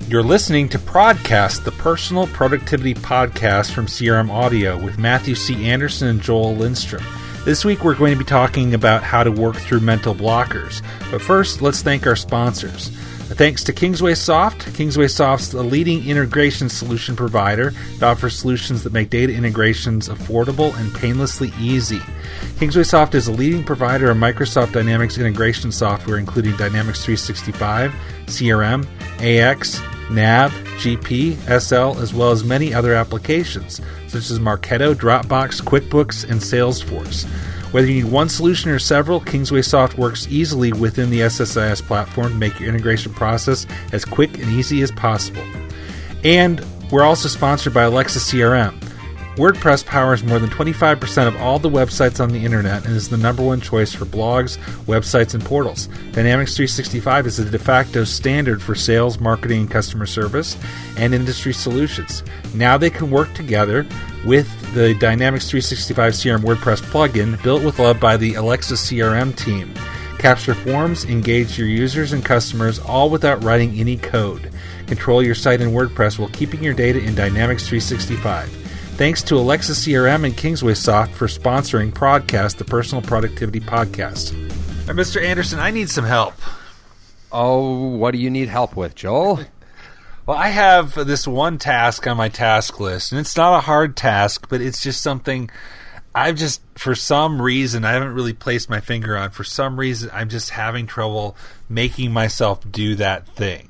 You're listening to Prodcast, the personal productivity podcast from CRM Audio with Matthew C. Anderson and Joel Lindstrom. This week we're going to be talking about how to work through mental blockers. But first, let's thank our sponsors. Thanks to Kingsway Soft. Kingsway Soft's a leading integration solution provider that offers solutions that make data integrations affordable and painlessly easy. Kingsway Soft is a leading provider of Microsoft Dynamics integration software, including Dynamics 365, CRM, AX, Nav, GP, SL, as well as many other applications, such as Marketo, Dropbox, QuickBooks, and Salesforce. Whether you need one solution or several, Kingsway Soft works easily within the SSIS platform to make your integration process as quick and easy as possible. And we're also sponsored by Alexa CRM. WordPress powers more than 25% of all the websites on the internet and is the number one choice for blogs, websites, and portals. Dynamics 365 is the de facto standard for sales, marketing, and customer service, and industry solutions. Now they can work together with the Dynamics 365 CRM WordPress plugin built with love by the Alexa CRM team. Capture forms, engage your users and customers, all without writing any code. Control your site in WordPress while keeping your data in Dynamics 365. Thanks to Alexa CRM and Kingsway Soft for sponsoring Prodcast, the personal productivity podcast. Mr. Anderson, I need some help. Oh, what do you need help with, Joel? Well, I have this one task on my task list, and it's not a hard task, but it's just something I've just, for some reason, I haven't really placed my finger on. For some reason, I'm just having trouble making myself do that thing.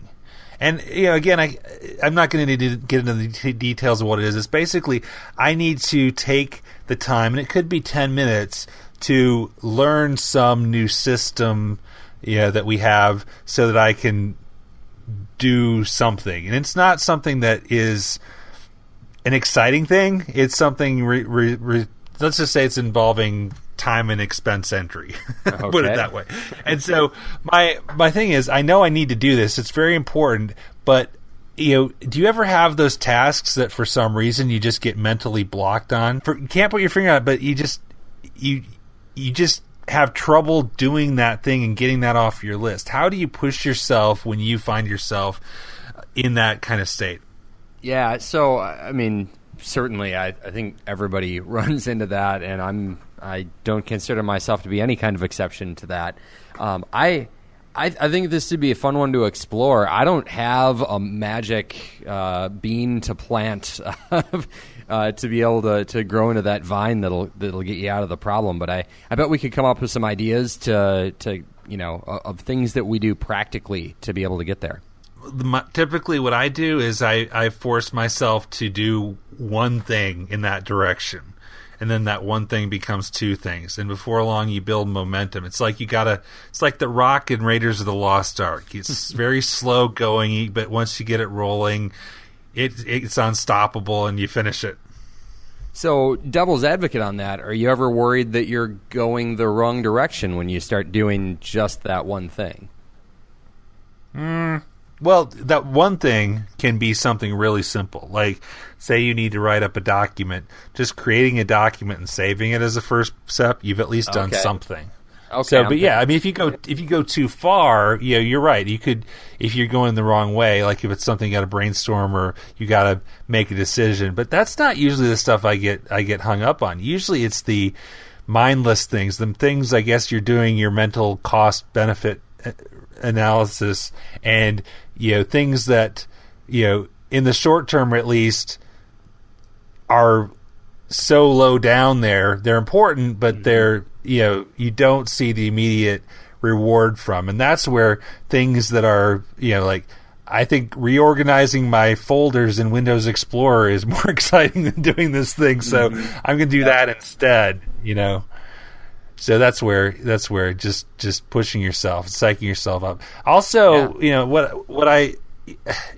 And, again, I'm not going to get into the details of what it is. It's basically, I need to take the time, and it could be 10 minutes, to learn some new system that we have so that I can do something. And it's not something that is an exciting thing. It's something, let's just say it's involving time and expense entry. Okay. Put it that way. And so my thing is, I know I need to do this. It's very important, but do you ever have those tasks that for some reason you just get mentally blocked on? You can't put your finger on it, but you just have trouble doing that thing and getting that off your list. How do you push yourself when you find yourself in that kind of state? Yeah, so I mean, certainly I think everybody runs into that, and I don't consider myself to be any kind of exception to that. I think this would be a fun one to explore. I don't have a magic bean to plant to be able to grow into that vine that'll get you out of the problem. But I bet we could come up with some ideas to of things that we do practically to be able to get there. Typically what I do is I force myself to do one thing in that direction. And then that one thing becomes two things. And before long, you build momentum. It's like it's like The Rock in Raiders of the Lost Ark. It's very slow going, but once you get it rolling, it's unstoppable and you finish it. So, devil's advocate on that, are you ever worried that you're going the wrong direction when you start doing just that one thing? Well, that one thing can be something really simple. Like, say you need to write up a document. Just creating a document and saving it as a first step, you've at least done something. Okay. So, but yeah, I mean, if you go too far, you're right. You could, if you're going the wrong way, like if it's something you got to brainstorm or you got to make a decision. But that's not usually the stuff I get hung up on. Usually, it's the mindless things, the things I guess you're doing your mental cost benefit analysis, and things that in the short term at least are so low down there. They're important, but they're you don't see the immediate reward from, and that's where things that are like, I think reorganizing my folders in Windows Explorer is more exciting than doing this thing. So I'm going to do that instead. So that's where just pushing yourself, psyching yourself up. Also, what I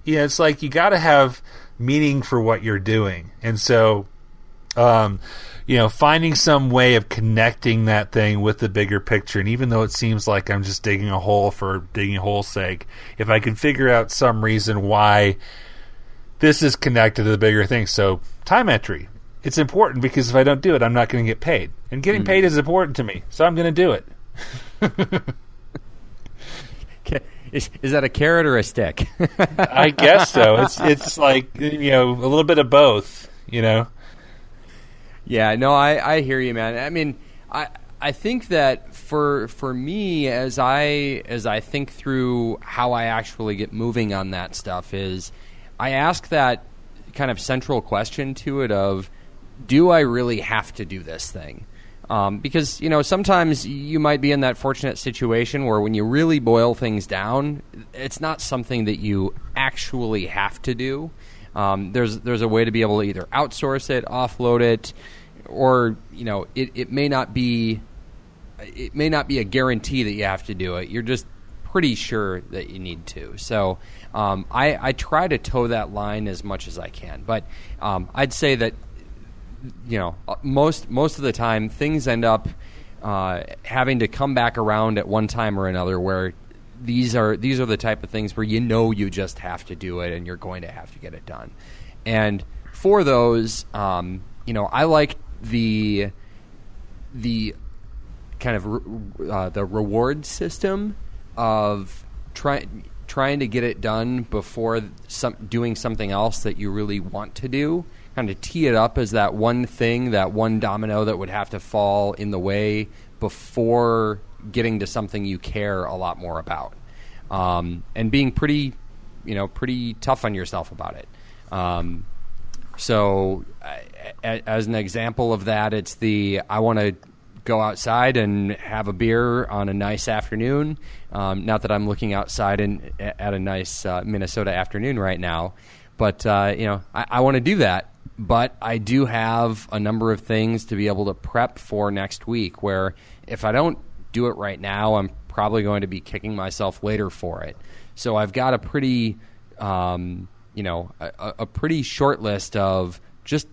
it's like you got to have meaning for what you're doing, and so finding some way of connecting that thing with the bigger picture. And even though it seems like I'm just digging a hole for digging a hole's sake, if I can figure out some reason why this is connected to the bigger thing. So time entry. It's important because if I don't do it, I'm not going to get paid. And getting paid is important to me, so I'm going to do it. Is that a carrot or a stick? I guess so. It's like, a little bit of both, Yeah, no, I hear you, man. I mean, I think that for me, as I think through how I actually get moving on that stuff, is I ask that kind of central question to it of, do I really have to do this thing? Because, sometimes you might be in that fortunate situation where when you really boil things down, it's not something that you actually have to do. There's a way to be able to either outsource it, offload it, or, it may not be a guarantee that you have to do it. You're just pretty sure that you need to. So I try to toe that line as much as I can. But I'd say that most of the time things end up having to come back around at one time or another, where these are the type of things where you just have to do it and you're going to have to get it done. And for those, I like the kind of the reward system of trying to get it done before doing something else that you really want to do. Kind of tee it up as that one thing, that one domino that would have to fall in the way before getting to something you care a lot more about, and being pretty tough on yourself about it. So, as an example of that, it's I want to go outside and have a beer on a nice afternoon. Not that I'm looking outside at a nice Minnesota afternoon right now, but I want to do that. But I do have a number of things to be able to prep for next week, where if I don't do it right now, I'm probably going to be kicking myself later for it. So I've got a pretty, a pretty short list of just,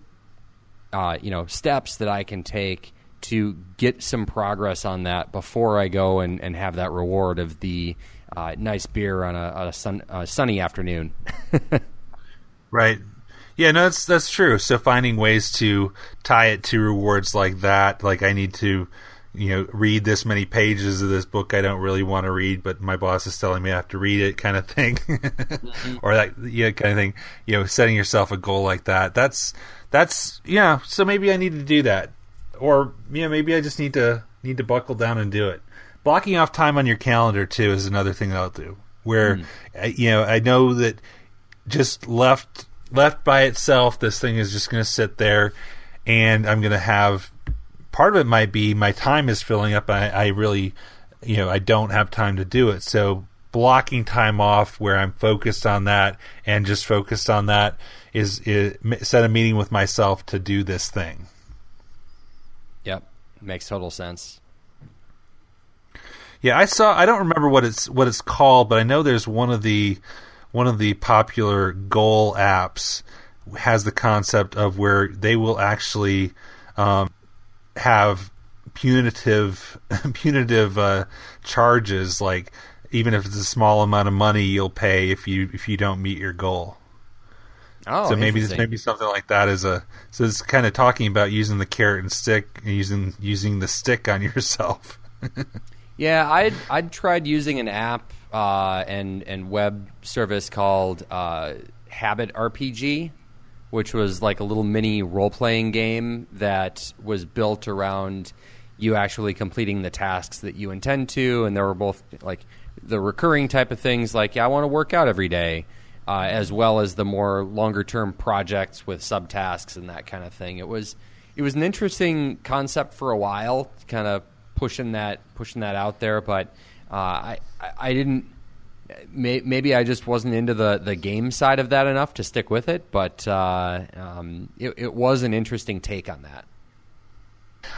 steps that I can take to get some progress on that before I go and have that reward of the nice beer on a sunny afternoon. Right. Yeah, no, that's true. So finding ways to tie it to rewards like that, like I need to, read this many pages of this book I don't really want to read, but my boss is telling me I have to read it, kind of thing, or that kind of thing. Setting yourself a goal like that. That's So maybe I need to do that, or maybe I just need to buckle down and do it. Blocking off time on your calendar too is another thing that I'll do. Where I know that just left by itself, this thing is just going to sit there, and I'm going to have, part of it might be my time is filling up, and I really, I don't have time to do it. So blocking time off where I'm focused on that and just focused on that is set a meeting with myself to do this thing. Yep. Makes total sense. Yeah, I don't remember what it's called, but I know there's one of the popular goal apps has the concept of where they will actually have punitive charges, like even if it's a small amount of money you'll pay if you don't meet your goal. Oh, so maybe something like that so it's kind of talking about using the carrot and stick and using the stick on yourself. Yeah, I'd tried using an app and web service called Habit RPG, which was like a little mini role-playing game that was built around you actually completing the tasks that you intend to, and there were both like the recurring type of things like, I want to work out every day, as well as the more longer-term projects with subtasks and that kind of thing. It was an interesting concept for a while, kind of pushing that out there, but I didn't. Maybe I just wasn't into the game side of that enough to stick with it, but it was an interesting take on that.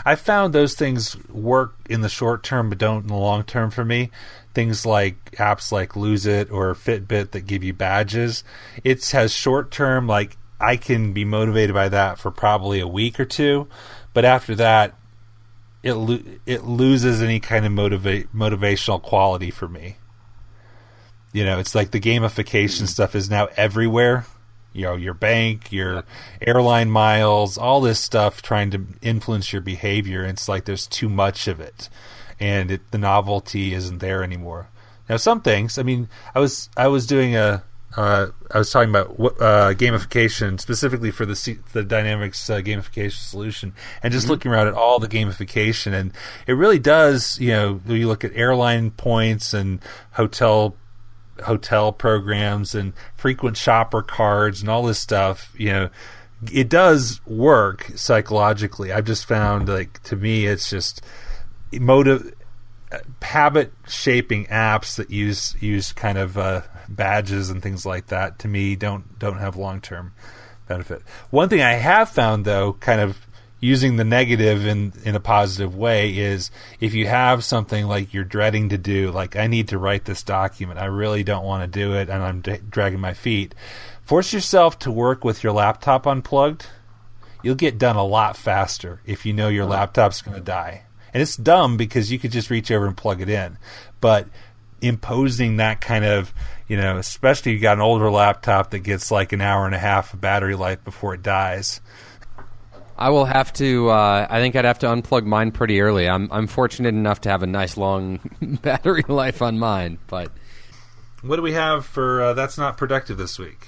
I found those things work in the short term, but don't in the long term for me. Things like apps like Lose It or Fitbit that give you badges. It has short term, like I can be motivated by that for probably a week or two, but after that, it loses any kind of motivational quality for me. It's like the gamification stuff is now everywhere. Your bank, your airline miles, all this stuff trying to influence your behavior. And it's like there's too much of it, and the novelty isn't there anymore. Now, some things. I mean, I was doing I was talking about gamification specifically for the Dynamics gamification solution, and just looking around at all the gamification, and it really does. You look at airline points and hotel programs and frequent shopper cards and all this stuff. It does work psychologically. I've just found, like, to me, it's just habit shaping apps that use kind of badges and things like that, to me, don't have long-term benefit. One thing I have found, though, kind of using the negative in a positive way, is if you have something like you're dreading to do, like, I need to write this document, I really don't want to do it, and I'm dragging my feet, force yourself to work with your laptop unplugged. You'll get done a lot faster if you know your laptop's going to die. And it's dumb because you could just reach over and plug it in. But imposing that kind of, especially if you got an older laptop that gets like an hour and a half of battery life before it dies. I will have to. I think I'd have to unplug mine pretty early. I'm fortunate enough to have a nice long battery life on mine. But what do we have for That's Not Productive this week?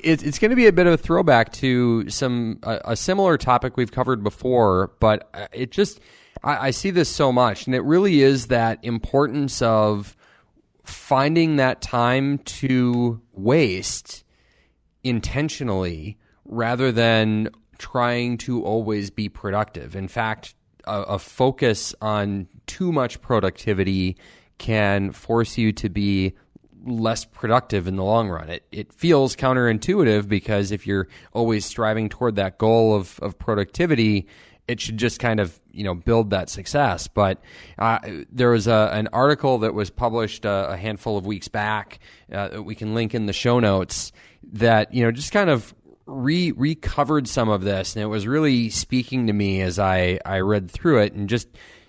It's going to be a bit of a throwback to a similar topic we've covered before, but I see this so much, and it really is that importance of finding that time to waste intentionally rather than trying to always be productive. In fact, a focus on too much productivity can force you to be less productive in the long run. It feels counterintuitive because if you're always striving toward that goal of productivity, it should just kind of build that success. But there was an article that was published a handful of weeks back that we can link in the show notes that just kind of recovered some of this, and it was really speaking to me as I read through it, and just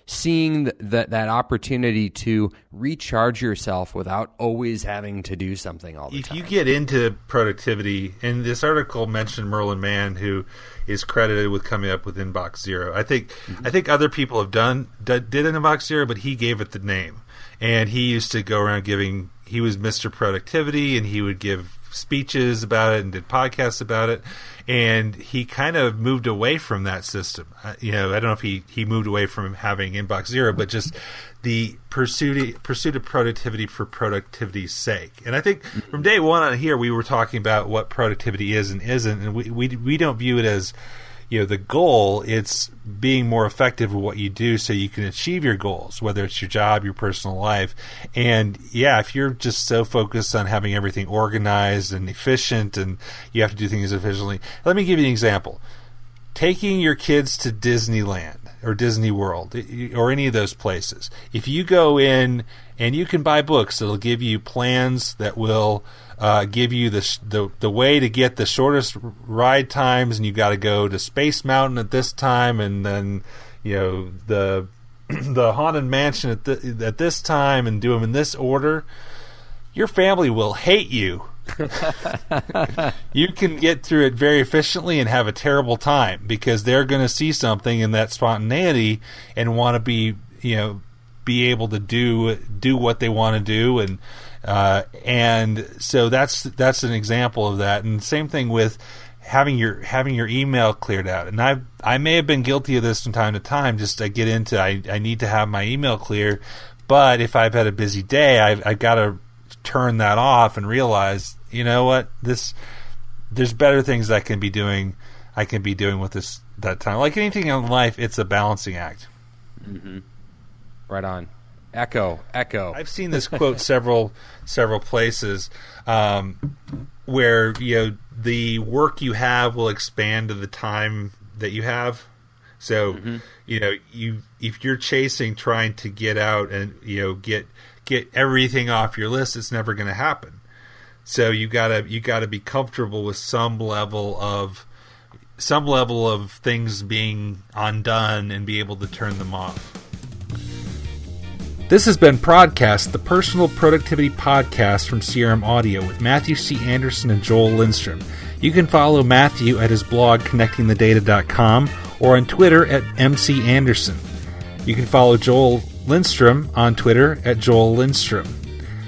seeing that opportunity to recharge yourself without always having to do something all the time. If you get into productivity, and this article mentioned Merlin Mann, who is credited with coming up with Inbox Zero. I think other people have did Inbox Zero, but he gave it the name. And he used to go around he was Mr. Productivity, and he would give speeches about it and did podcasts about it. And he kind of moved away from that system. I don't know if he moved away from having Inbox Zero, but just the pursuit of productivity for productivity's sake. And I think from day one on here, we were talking about what productivity is and isn't, and we don't view it as the goal. It's being more effective at what you do so you can achieve your goals, whether it's your job, your personal life. And if you're just so focused on having everything organized and efficient and you have to do things efficiently. Let me give you an example. Taking your kids to Disneyland or Disney World or any of those places. If you go in and you can buy books that'll give you plans that will give you the way to get the shortest ride times, and you got to go to Space Mountain at this time, and then the Haunted Mansion at this time, and do them in this order. Your family will hate you. You can get through it very efficiently and have a terrible time because they're going to see something in that spontaneity and want to be able to do what they want to do, and so that's an example of that. And same thing with having your email cleared out. And I may have been guilty of this from time to time. Just I get into I need to have my email clear, but if I've had a busy day, I've got to turn that off and realize, what, there's better things I can be doing with that time. Like anything in life, it's a balancing act. Mm-hmm. Right on. Echo. I've seen this quote several places, where the work you have will expand to the time that you have. So if you're trying to get out and get everything off your list, it's never going to happen. So you gotta be comfortable with some level of things being undone and be able to turn them off. This has been Prodcast, the personal productivity podcast from CRM Audio with Matthew C. Anderson and Joel Lindstrom. You can follow Matthew at his blog, connectingthedata.com, or on Twitter at MC Anderson. You can follow Joel Lindstrom on Twitter at Joel Lindstrom.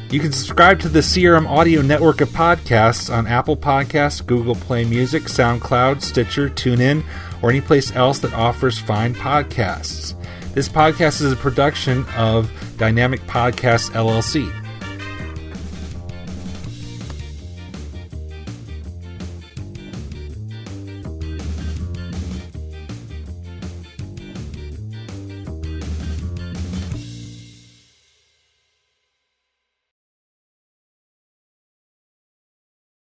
You can subscribe to the CRM Audio network of podcasts on Apple Podcasts, Google Play Music, SoundCloud, Stitcher, TuneIn, or any place else that offers fine podcasts. This podcast is a production of Dynamic Podcasts, LLC.